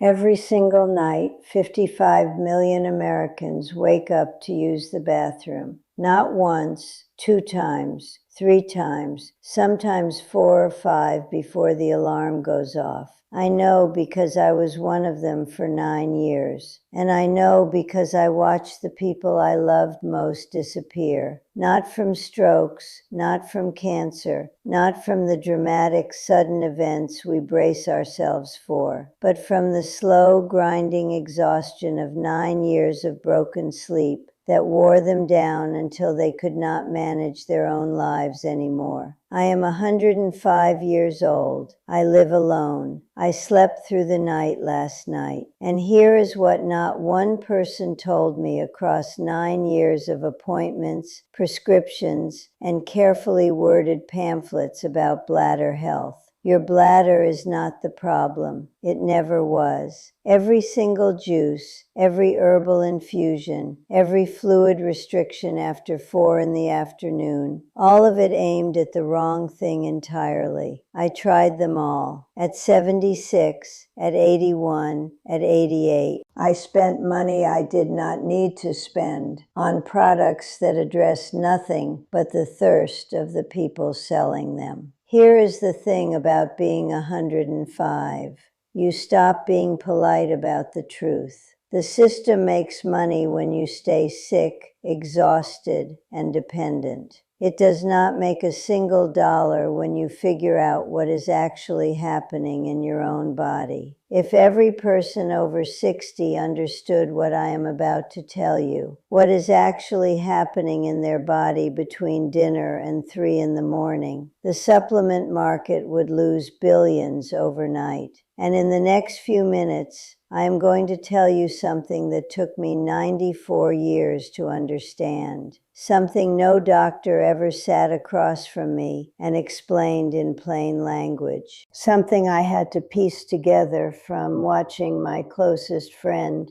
Every single night, 55 million Americans wake up to use the bathroom. Not once, 2 times, 3 times, sometimes 4 or 5 before the alarm goes off. I know because I was one of them for 9 years. And I know because I watched the people I loved most disappear. Not from strokes, not from cancer, not from the dramatic, sudden events we brace ourselves for, but from the slow, grinding exhaustion of 9 years of broken sleep that wore them down until they could not manage their own lives anymore. I am 105 years old. I live alone. I slept through the night last night. And here is what not one person told me across 9 years of appointments, prescriptions, and carefully worded pamphlets about bladder health. Your bladder is not the problem. It never was. Every single juice, every herbal infusion, every fluid restriction after 4 in the afternoon, all of it aimed at the wrong thing entirely. I tried them all. At 76, at 81, at 88, I spent money I did not need to spend on products that address nothing but the thirst of the people selling them. Here is the thing about being 105. You stop being polite about the truth. The system makes money when you stay sick, exhausted, and dependent. It does not make a single dollar when you figure out what is actually happening in your own body. If every person over 60 understood what I am about to tell you, what is actually happening in their body between dinner and 3 in the morning, the supplement market would lose billions overnight. And in the next few minutes, I am going to tell you something that took me 94 years to understand. Something no doctor ever sat across from me and explained in plain language. Something I had to piece together from watching my closest friend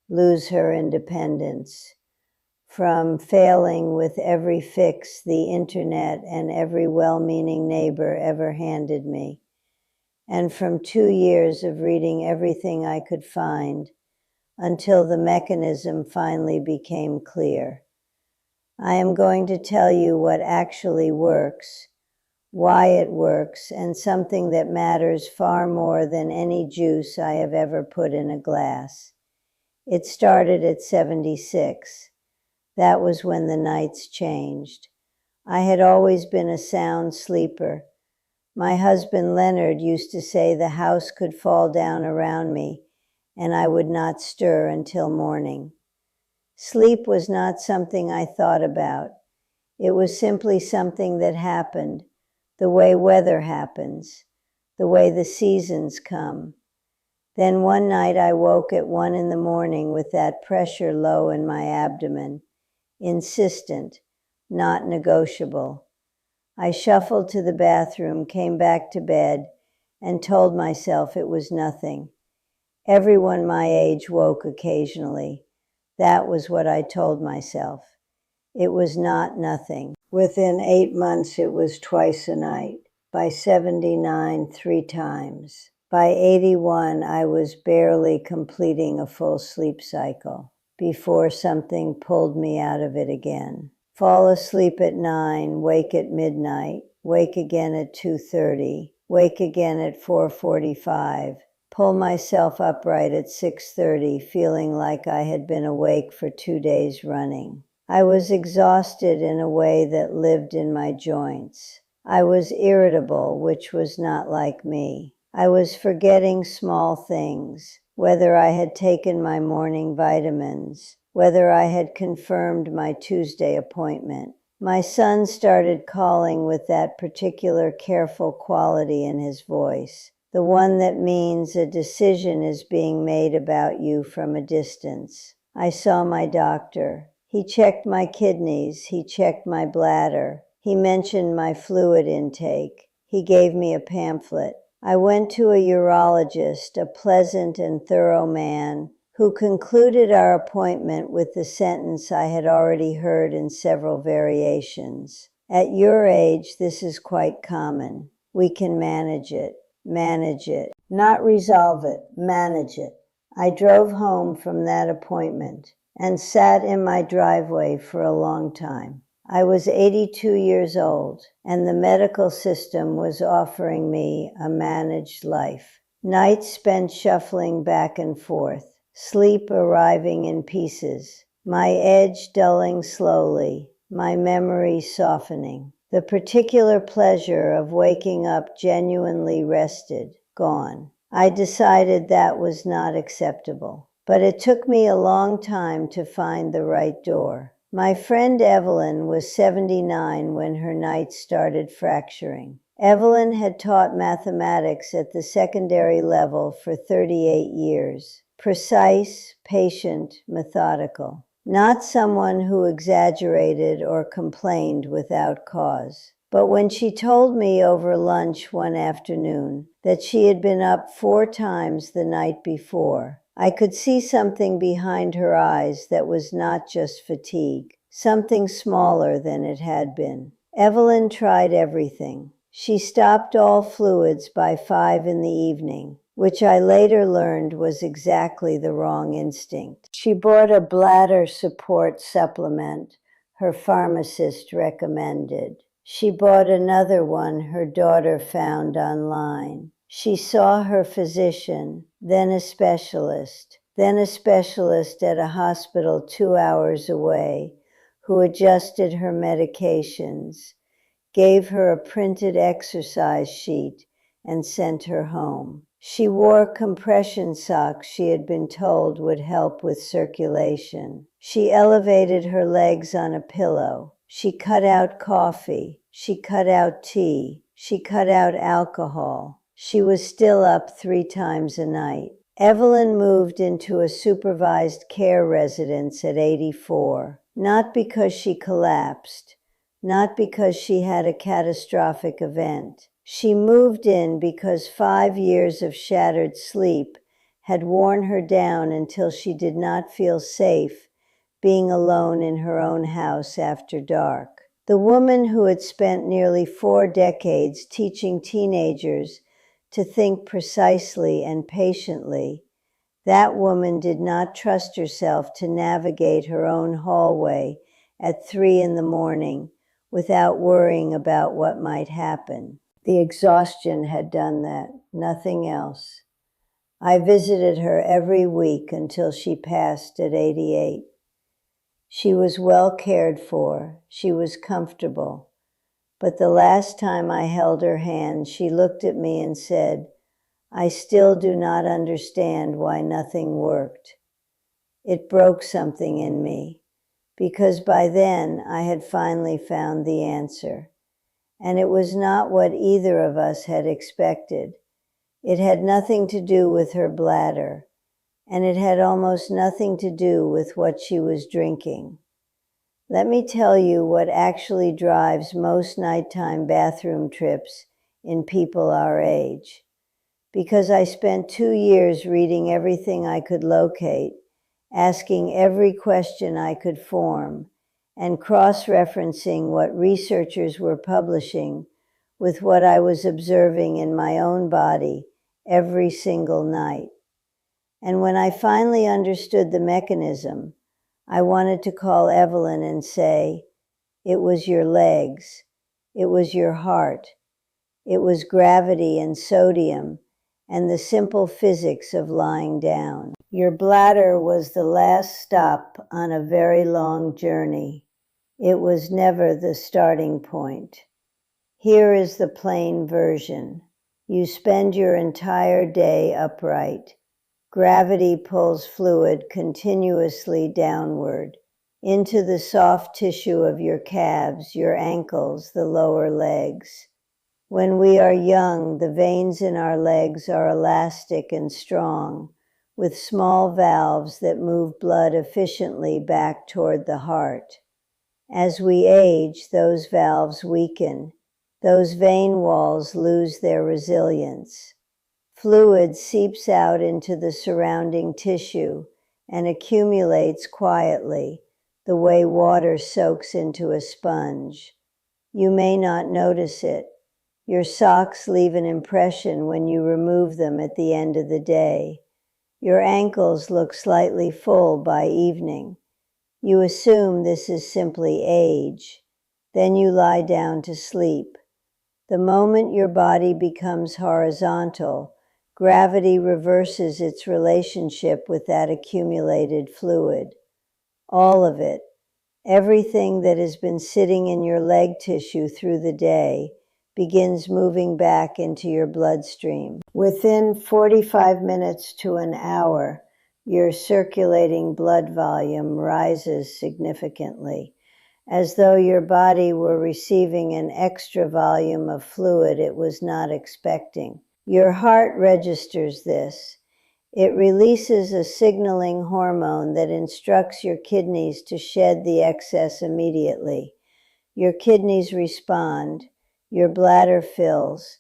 lose her independence, from failing with every fix the internet and every well-meaning neighbor ever handed me, and from 2 years of reading everything I could find until the mechanism finally became clear. I am going to tell you what actually works, why it works, and something that matters far more than any juice I have ever put in a glass. It started at 76. That was when the nights changed. I had always been a sound sleeper. My husband Leonard used to say the house could fall down around me and I would not stir until morning. Sleep was not something I thought about. It was simply something that happened, the way weather happens, the way the seasons come. Then one night I woke at 1 in the morning with that pressure low in my abdomen, insistent, not negotiable. I shuffled to the bathroom, came back to bed, and told myself it was nothing. Everyone my age woke occasionally. That was what I told myself. It was not nothing. Within 8 months, it was twice a night. By 79, 3 times. By 81, I was barely completing a full sleep cycle before something pulled me out of it again. Fall asleep at 9, wake at midnight, wake again at 2:30, wake again at 4:45, pull myself upright at 6:30, feeling like I had been awake for 2 days running. I was exhausted in a way that lived in my joints. I was irritable, which was not like me. I was forgetting small things, whether I had taken my morning vitamins, whether I had confirmed my Tuesday appointment. My son started calling with that particular careful quality in his voice, the one that means a decision is being made about you from a distance. I saw my doctor. He checked my kidneys. He checked my bladder. He mentioned my fluid intake. He gave me a pamphlet. I went to a urologist, a pleasant and thorough man, who concluded our appointment with the sentence I had already heard in several variations. At your age, this is quite common. We can manage it, manage it, Not resolve it, manage it. I drove home from that appointment and sat in my driveway for a long time. I was 82 years old, and the medical system was offering me a managed life. Nights spent shuffling back and forth, sleep arriving in pieces, my edge dulling slowly, my memory softening. The particular pleasure of waking up genuinely rested, gone. I decided that was not acceptable. But it took me a long time to find the right door. My friend Evelyn was 79 when her nights started fracturing. Evelyn had taught mathematics at the secondary level for 38 years. Precise, patient, methodical. Not someone who exaggerated or complained without cause. But when she told me over lunch one afternoon that she had been up 4 times the night before, I could see something behind her eyes that was not just fatigue, something smaller than it had been. Evelyn tried everything. She stopped all fluids by 5 in the evening, which I later learned was exactly the wrong instinct. She bought a bladder support supplement her pharmacist recommended. She bought another one her daughter found online. She saw her physician, then a specialist at a hospital 2 hours away, who adjusted her medications, gave her a printed exercise sheet, and sent her home. She wore compression socks she had been told would help with circulation. She elevated her legs on a pillow. She cut out coffee. She cut out tea. She cut out alcohol. She was still up 3 times a night. Evelyn moved into a supervised care residence at 84, not because she collapsed, not because she had a catastrophic event. She moved in because 5 years of shattered sleep had worn her down until she did not feel safe being alone in her own house after dark. The woman who had spent nearly 4 decades teaching teenagers to think precisely and patiently, that woman did not trust herself to navigate her own hallway at 3 in the morning without worrying about what might happen. The exhaustion had done that, nothing else. I visited her every week until she passed at 88. She was well cared for. She was comfortable. But the last time I held her hand, she looked at me and said, "I still do not understand why nothing worked." It broke something in me, because by then I had finally found the answer. And it was not what either of us had expected. It had nothing to do with her bladder, and it had almost nothing to do with what she was drinking. Let me tell you what actually drives most nighttime bathroom trips in people our age. Because I spent 2 years reading everything I could locate, asking every question I could form, and cross-referencing what researchers were publishing with what I was observing in my own body every single night. And when I finally understood the mechanism, I wanted to call Evelyn and say, "It was your legs, it was your heart, it was gravity and sodium and the simple physics of lying down. Your bladder was the last stop on a very long journey. It was never the starting point." Here is the plain version. You spend your entire day upright. Gravity pulls fluid continuously downward into the soft tissue of your calves, your ankles, the lower legs. When we are young, the veins in our legs are elastic and strong, with small valves that move blood efficiently back toward the heart. As we age, those valves weaken. Those vein walls lose their resilience. Fluid seeps out into the surrounding tissue and accumulates quietly, the way water soaks into a sponge. You may not notice it. Your socks leave an impression when you remove them at the end of the day. Your ankles look slightly full by evening. You assume this is simply age. Then you lie down to sleep. The moment your body becomes horizontal, gravity reverses its relationship with that accumulated fluid. All of it, everything that has been sitting in your leg tissue through the day, begins moving back into your bloodstream. Within 45 minutes to an hour, your circulating blood volume rises significantly, as though your body were receiving an extra volume of fluid it was not expecting. Your heart registers this. It releases a signaling hormone that instructs your kidneys to shed the excess immediately. Your kidneys respond, your bladder fills,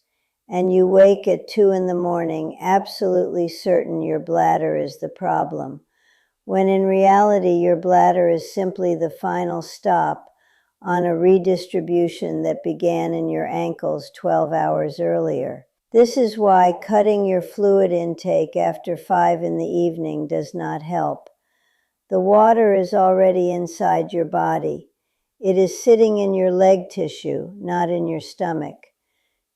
and you wake at 2 a.m, absolutely certain your bladder is the problem, when in reality your bladder is simply the final stop on a redistribution that began in your ankles 12 hours earlier. This is why cutting your fluid intake after 5 p.m. does not help. The water is already inside your body. It is sitting in your leg tissue, not in your stomach.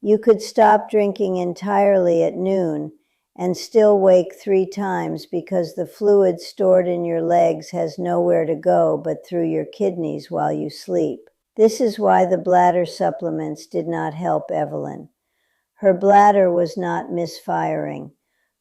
You could stop drinking entirely at noon and still wake 3 times because the fluid stored in your legs has nowhere to go but through your kidneys while you sleep. This is why the bladder supplements did not help Evelyn. Her bladder was not misfiring.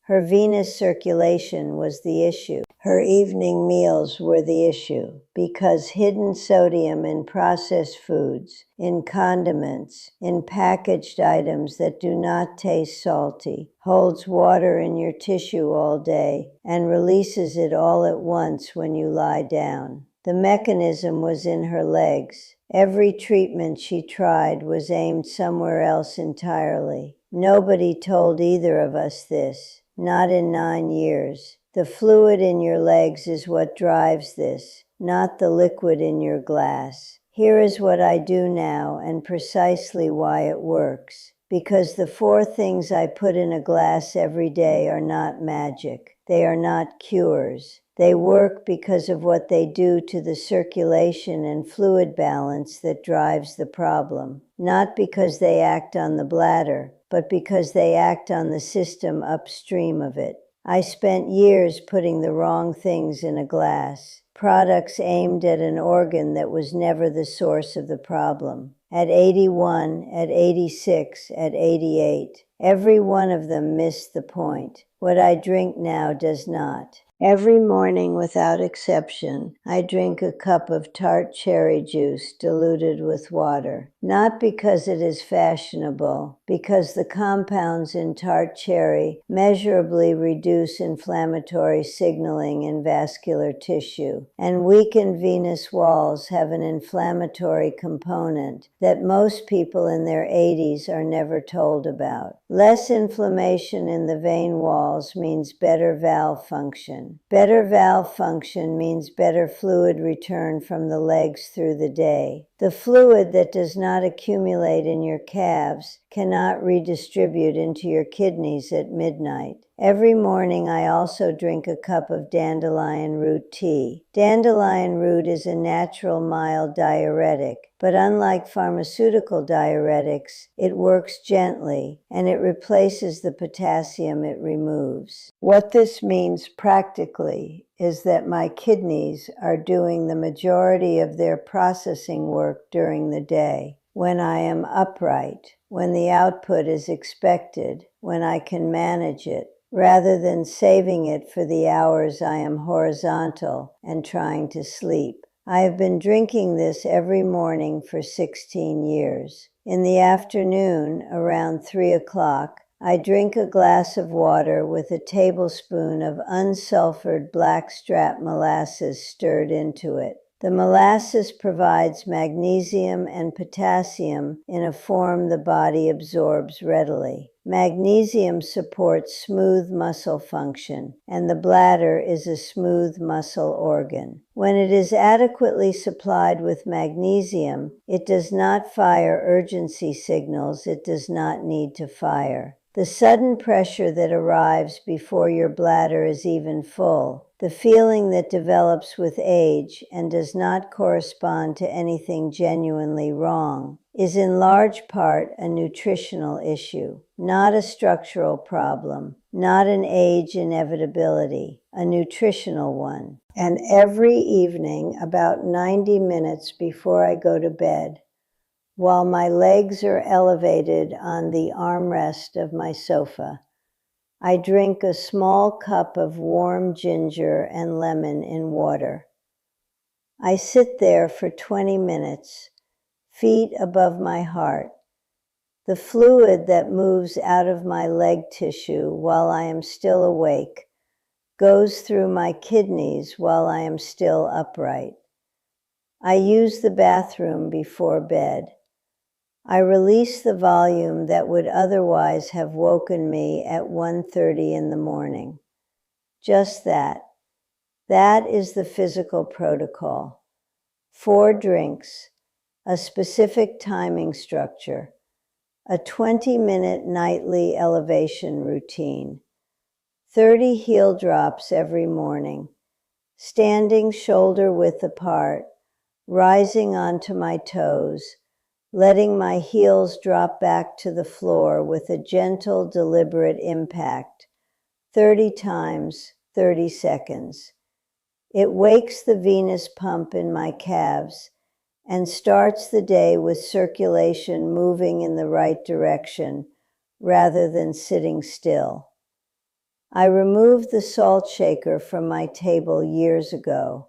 Her venous circulation was the issue. Her evening meals were the issue, because hidden sodium in processed foods, in condiments, in packaged items that do not taste salty, holds water in your tissue all day and releases it all at once when you lie down. The mechanism was in her legs. Every treatment she tried was aimed somewhere else entirely. Nobody told either of us this, not in 9 years. The fluid in your legs is what drives this, not the liquid in your glass. Here is what I do now and precisely why it works. Because the 4 things I put in a glass every day are not magic. They are not cures. They work because of what they do to the circulation and fluid balance that drives the problem. Not because they act on the bladder, but because they act on the system upstream of it. I spent years putting the wrong things in a glass, products aimed at an organ that was never the source of the problem. At 81, at 86, at 88, every one of them missed the point. What I drink now does not. Every morning, without exception, I drink a cup of tart cherry juice diluted with water. Not because it is fashionable, because the compounds in tart cherry measurably reduce inflammatory signaling in vascular tissue, and weakened venous walls have an inflammatory component that most people in their 80s are never told about. Less inflammation in the vein walls means better valve function. Better valve function means better fluid return from the legs through the day. The fluid that does not accumulate in your calves cannot redistribute into your kidneys at midnight. Every morning I also drink a cup of dandelion root tea. Dandelion root is a natural mild diuretic, but unlike pharmaceutical diuretics, it works gently and it replaces the potassium it removes. What this means practically is that my kidneys are doing the majority of their processing work during the day, when I am upright, when the output is expected, when I can manage it, rather than saving it for the hours I am horizontal and trying to sleep. I have been drinking this every morning for 16 years. In the afternoon, around 3 o'clock, I drink a glass of water with a tablespoon of unsulfured blackstrap molasses stirred into it. The molasses provides magnesium and potassium in a form the body absorbs readily. Magnesium supports smooth muscle function, and the bladder is a smooth muscle organ. When it is adequately supplied with magnesium, it does not fire urgency signals it does not need to fire. The sudden pressure that arrives before your bladder is even full, the feeling that develops with age and does not correspond to anything genuinely wrong, is in large part a nutritional issue, not a structural problem, not an age inevitability, a nutritional one. And every evening, about 90 minutes before I go to bed, while my legs are elevated on the armrest of my sofa, I drink a small cup of warm ginger and lemon in water. I sit there for 20 minutes, feet above my heart. The fluid that moves out of my leg tissue while I am still awake goes through my kidneys while I am still upright. I use the bathroom before bed. I release the volume that would otherwise have woken me at 1:30 in the morning. Just that. That is the physical protocol. 4 drinks, a specific timing structure, a 20-minute nightly elevation routine, 30 heel drops every morning, standing shoulder-width apart, rising onto my toes, letting my heels drop back to the floor with a gentle, deliberate impact, 30 times, 30 seconds. It wakes the venous pump in my calves and starts the day with circulation moving in the right direction rather than sitting still. I removed the salt shaker from my table years ago.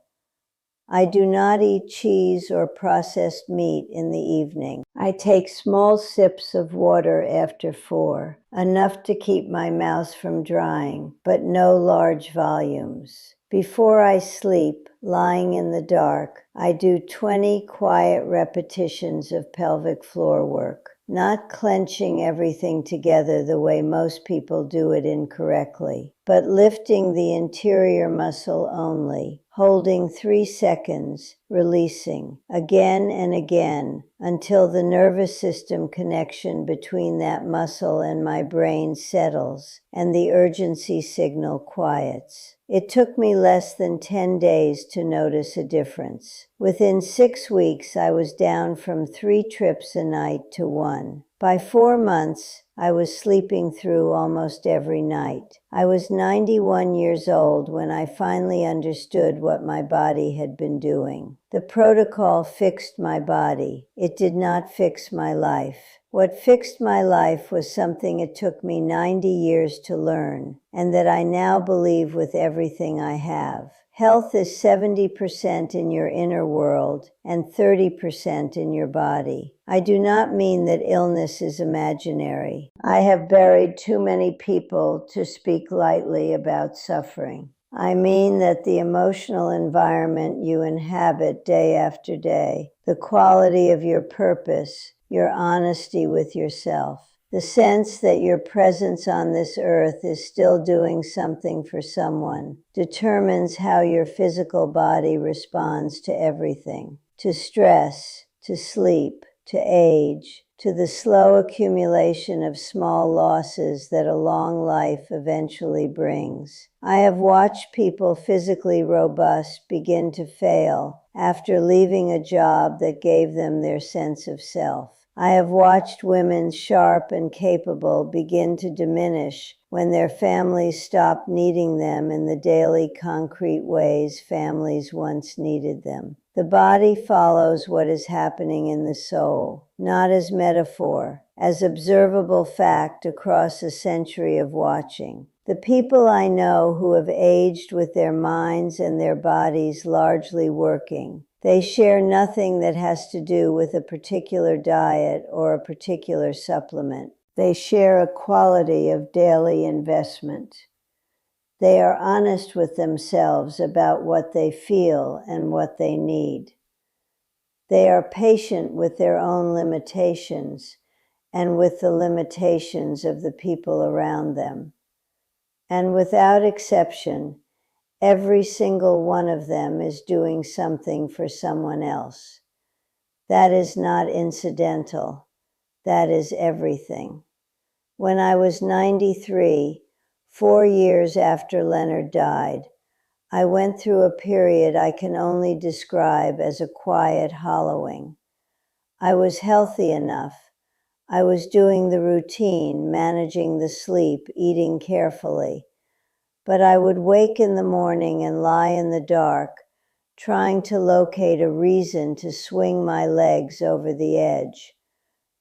I do not eat cheese or processed meat in the evening. I take small sips of water after 4, enough to keep my mouth from drying, but no large volumes. Before I sleep, lying in the dark, I do 20 quiet repetitions of pelvic floor work, not clenching everything together the way most people do it incorrectly, but lifting the interior muscle only, holding 3 seconds, releasing, again and again, until the nervous system connection between that muscle and my brain settles and the urgency signal quiets. It took me less than 10 days to notice a difference. Within 6 weeks, I was down from 3 trips a night to 1. By 4 months, I was sleeping through almost every night. I was 91 years old when I finally understood what my body had been doing. The protocol fixed my body. It did not fix my life. What fixed my life was something it took me 90 years to learn, and that I now believe with everything I have. Health is 70% in your inner world and 30% in your body. I do not mean that illness is imaginary. I have buried too many people to speak lightly about suffering. I mean that the emotional environment you inhabit day after day, the quality of your purpose, your honesty with yourself, the sense that your presence on this earth is still doing something for someone, determines how your physical body responds to everything, to stress, to sleep, to age, to the slow accumulation of small losses that a long life eventually brings. I have watched people physically robust begin to fail after leaving a job that gave them their sense of self. I have watched women sharp and capable begin to diminish when their families stopped needing them in the daily concrete ways families once needed them. The body follows what is happening in the soul, not as metaphor, as observable fact across a century of watching. The people I know who have aged with their minds and their bodies largely working, they share nothing that has to do with a particular diet or a particular supplement. They share a quality of daily investment. They are honest with themselves about what they feel and what they need. They are patient with their own limitations and with the limitations of the people around them. And without exception, every single one of them is doing something for someone else. That is not incidental. That is everything. When I was 93, 4 years after Leonard died, I went through a period I can only describe as a quiet hollowing. I was healthy enough. I was doing the routine, managing the sleep, eating carefully. But I would wake in the morning and lie in the dark, trying to locate a reason to swing my legs over the edge.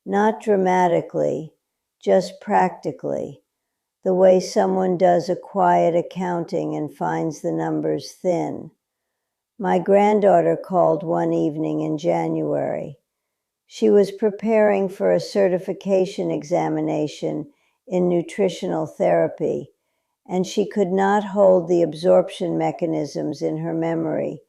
Not dramatically, just practically, the way someone does a quiet accounting and finds the numbers thin. My granddaughter called one evening in January. She was preparing for a certification examination in nutritional therapy, and she could not hold the absorption mechanisms in her memory,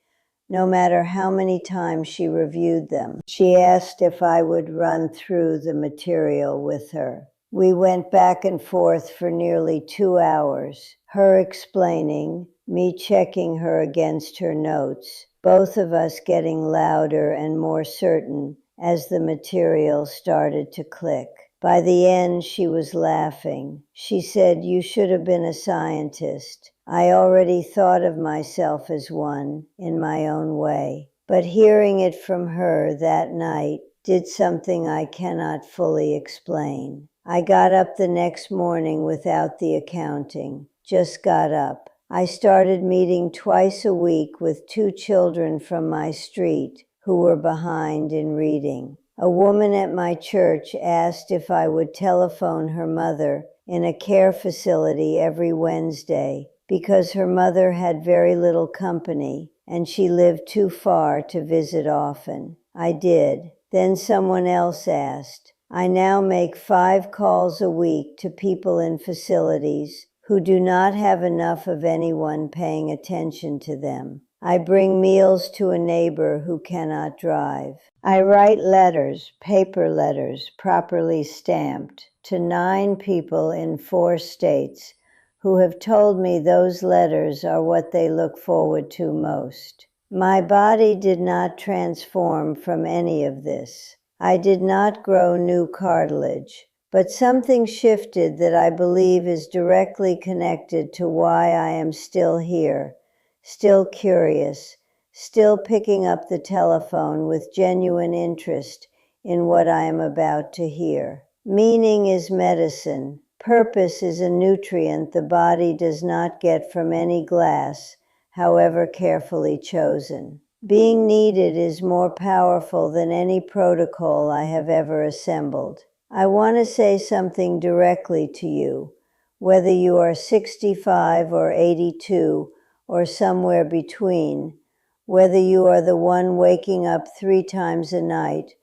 no matter how many times she reviewed them. She asked if I would run through the material with her. We went back and forth for nearly 2 hours, her explaining, me checking her against her notes, both of us getting louder and more certain as the material started to click. By the end, she was laughing. She said, "You should have been a scientist. I already thought of myself as one, in my own way." But hearing it from her that night did something I cannot fully explain. I got up the next morning without the accounting, just got up. I started meeting twice a week with 2 children from my street who were behind in reading. A woman at my church asked if I would telephone her mother in a care facility every Wednesday because her mother had very little company and she lived too far to visit often. I did. Then someone else asked. I now make 5 calls a week to people in facilities who do not have enough of anyone paying attention to them. I bring meals to a neighbor who cannot drive. I write letters, paper letters, properly stamped, to 9 people in 4 states who have told me those letters are what they look forward to most. My body did not transform from any of this. I did not grow new cartilage, but something shifted that I believe is directly connected to why I am still here, still curious, still picking up the telephone with genuine interest in what I am about to hear. Meaning is medicine. Purpose is a nutrient the body does not get from any glass, however carefully chosen. Being needed is more powerful than any protocol I have ever assembled. I want to say something directly to you, whether you are 65 or 82 or somewhere between, whether you are the one waking up 3 times a night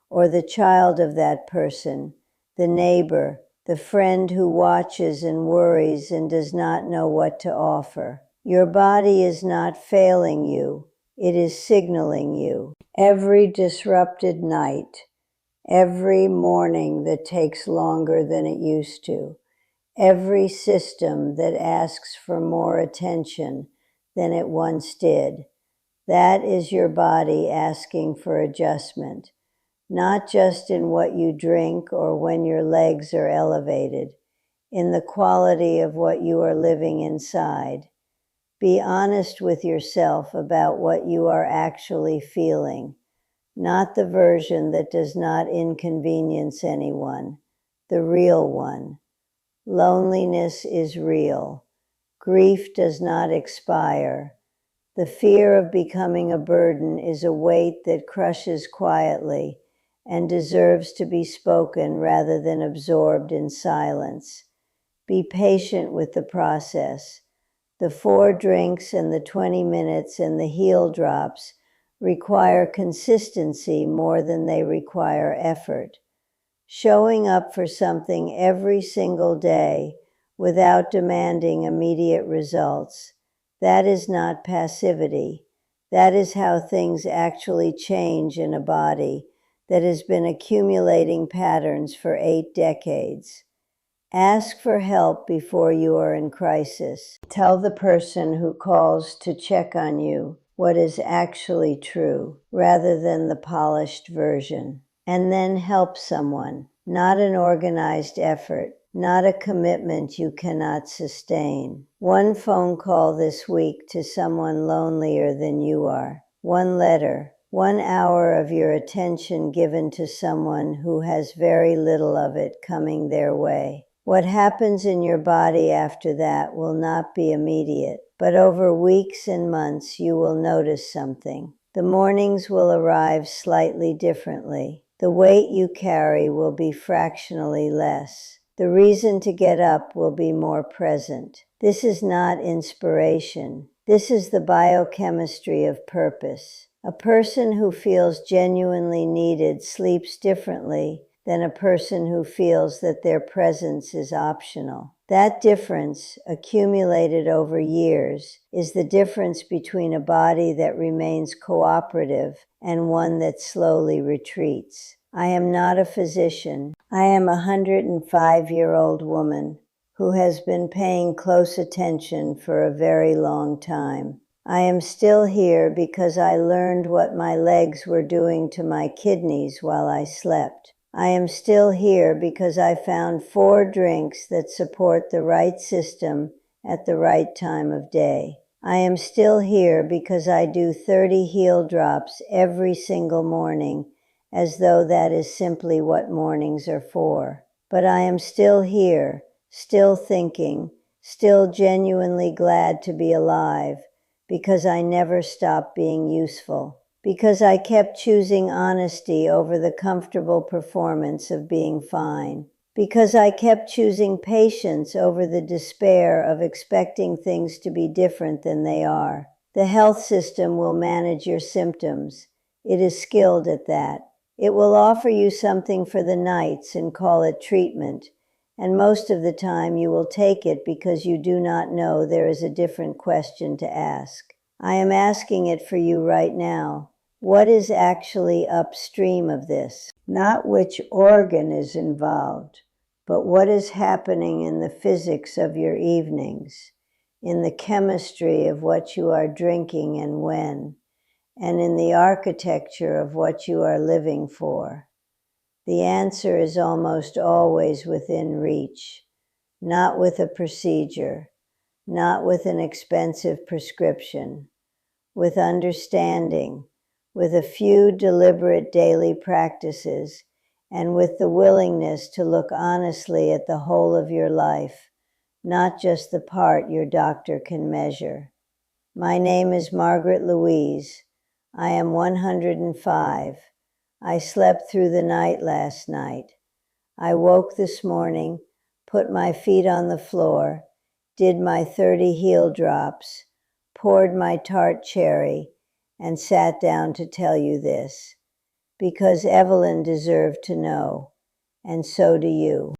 or the child of that person, the neighbor, the friend who watches and worries and does not know what to offer. Your body is not failing you. It is signaling you. Every disrupted night, every morning that takes longer than it used to, every system that asks for more attention than it once did, that is your body asking for adjustment, not just in what you drink or when your legs are elevated, in the quality of what you are living inside. Be honest with yourself about what you are actually feeling, not the version that does not inconvenience anyone, the real one. Loneliness is real. Grief does not expire. The fear of becoming a burden is a weight that crushes quietly and deserves to be spoken rather than absorbed in silence. Be patient with the process. The 4 drinks and the 20 minutes and the heel drops require consistency more than they require effort. Showing up for something every single day without demanding immediate results, that is not passivity. That is how things actually change in a body that has been accumulating patterns for 8 decades. Ask for help before you are in crisis. Tell the person who calls to check on you what is actually true, rather than the polished version. And then help someone, not an organized effort, not a commitment you cannot sustain. One phone call this week to someone lonelier than you are. One letter, 1 hour of your attention given to someone who has very little of it coming their way. What happens in your body after that will not be immediate, but over weeks and months you will notice something. The mornings will arrive slightly differently. The weight you carry will be fractionally less. The reason to get up will be more present. This is not inspiration. This is the biochemistry of purpose. A person who feels genuinely needed sleeps differently than a person who feels that their presence is optional. That difference, accumulated over years, is the difference between a body that remains cooperative and one that slowly retreats. I am not a physician. I am a 105-year-old woman who has been paying close attention for a very long time. I am still here because I learned what my legs were doing to my kidneys while I slept. I am still here because I found 4 drinks that support the right system at the right time of day. I am still here because I do 30 heel drops every single morning, as though that is simply what mornings are for. But I am still here, still thinking, still genuinely glad to be alive, because I never stopped being useful. Because I kept choosing honesty over the comfortable performance of being fine. Because I kept choosing patience over the despair of expecting things to be different than they are. The health system will manage your symptoms. It is skilled at that. It will offer you something for the nights and call it treatment. And most of the time you will take it because you do not know there is a different question to ask. I am asking it for you right now. What is actually upstream of this? Not which organ is involved, but what is happening in the physics of your evenings, in the chemistry of what you are drinking and when, and in the architecture of what you are living for. The answer is almost always within reach, not with a procedure, not with an expensive prescription, with understanding, with a few deliberate daily practices, and with the willingness to look honestly at the whole of your life, not just the part your doctor can measure. My name is Margaret Louise. I am 105. I slept through the night last night. I woke this morning, put my feet on the floor, did my 30 heel drops, poured my tart cherry, and sat down to tell you this, because Evelyn deserved to know, and so do you.